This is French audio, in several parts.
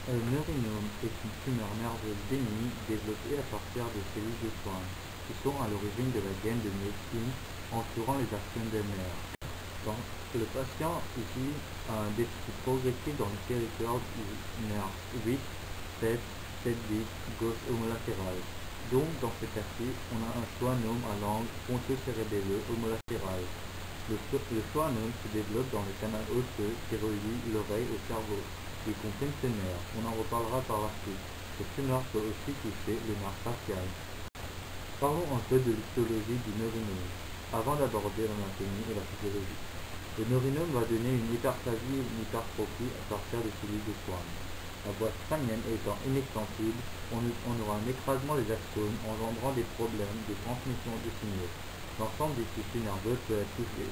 Un neurinome est une tumeur nerveuse bénigne développée à partir de cellules de Schwann, qui sont à l'origine de la gaine de myosine entourant les axones des nerfs. Donc, le patient ici a un déficit progressif dans le territoire du nerf 8, 7, 7-8, gauche homolatéral. Donc, dans ce cas-ci, on a un schwannome à l'angle ponto-cérébelleux homolatéral. Le schwannome se développe dans le canal osseux qui relie l'oreille au cerveau, qui comprime ce nerf. On en reparlera par la suite. Cette tumeur peut aussi toucher le nerf facial. Parlons un peu de l'histologie du neurinome, avant d'aborder l'anatomie et la physiologie. Le neurinome va donner une hyperplasie ou une hypertrophie à partir des cellules de Schwann. La boîte crânienne étant inextensible, on aura un écrasement des axones engendrant des problèmes de transmission de signaux. L'ensemble des tissus nerveux peut être touché.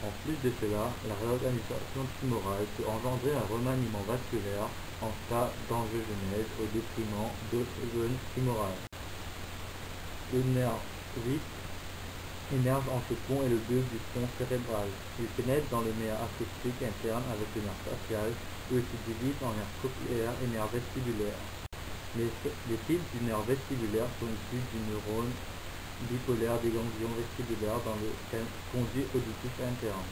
En plus de cela, la réorganisation tumorale peut engendrer un remaniement vasculaire en cas d'angiogenèse au détriment d'autres zones tumorales. Le nerf 8 émerge entre le pont et le bulbe du tronc cérébral. Il pénètre dans le nerf acoustique interne avec le nerf facial, où il se divise en nerf cochléaire et nerf vestibulaire. Les fils du nerf vestibulaire sont issus du neurone bipolaire des ganglions vestibulaires dans le conduit auditif interne.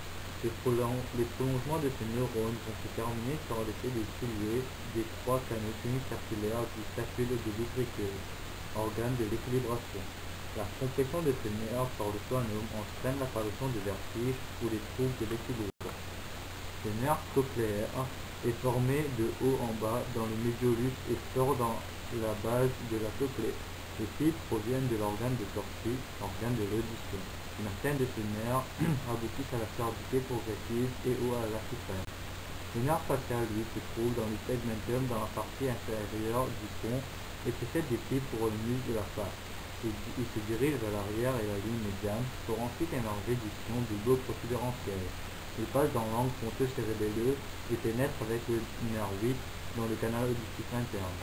Les prolongements de ces neurones vont se terminer sur l'effet de cilieux des trois canaux semi-circulaires du sacule de l'utricule, organe de l'équilibration. La compression de ces nerfs par le schwannome entraîne l'apparition de vertiges ou des troubles de l'équilibre. Le nerf cochléaire est formé de haut en bas dans le médiolus et sort dans la base de la cochlée. Les fils proviennent de l'organe de Corti, organe de l'audition. Une atteinte de ce nerf aboutit à la surdité progressive et ou à l'acouphène. Le nerf facial, lui, se trouve dans le tegmentum dans la partie inférieure du pont et possède des fils pour le muscle de la face. Il se dirige vers l'arrière et la ligne médiane pour ensuite émerger du sillon du lobe protubérantiel. Il passe dans l'angle ponto-cérébelleux et pénètre avec le nerf 8 dans le canal auditif interne.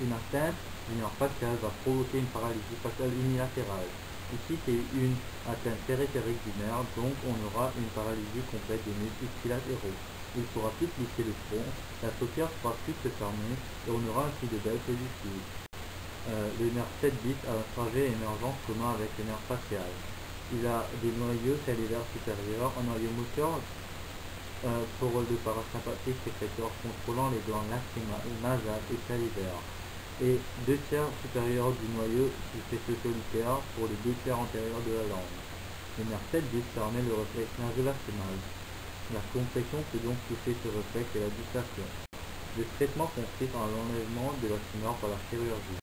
Une atteinte du nerf facial va provoquer une paralysie faciale unilatérale. Ici, c'est une atteinte périphérique du nerf, donc on aura une paralysie complète des muscles ipsilatéraux. Il sera plus plisser le front, la paupière sera plus se fermer et on aura un cri de baisse auditive. Le nerf 7-8 a un trajet émergence commun avec le nerf facial. Il a des noyaux salivaires supérieurs, un noyau moteur pour le parasympathique sécréteur contrôlant les glandes lacrymales, nasales et salivaires, et 2/3 supérieurs du noyau du faisceau solitaire pour les 2/3 antérieurs de la langue. Le nerf 7-8 permet le réflexe nasolacrimal. La compression peut donc toucher ce réflexe et la dilatation. Le traitement consiste en l'enlèvement de la tumeur par la chirurgie.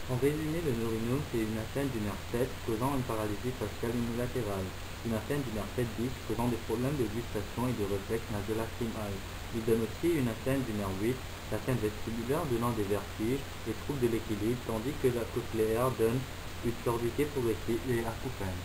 En résumé, le neurinome, c'est une atteinte du nerf 7 causant une paralysie faciale unilatérale, une atteinte du nerf 7-10 causant des problèmes de gustation et de réflexe nasolacrimal. Il donne aussi une atteinte du nerf 8, l'atteinte vestibulaire donnant des vertiges, des troubles de l'équilibre, tandis que la cochléaire donne une surdité progressive et l'acouphène.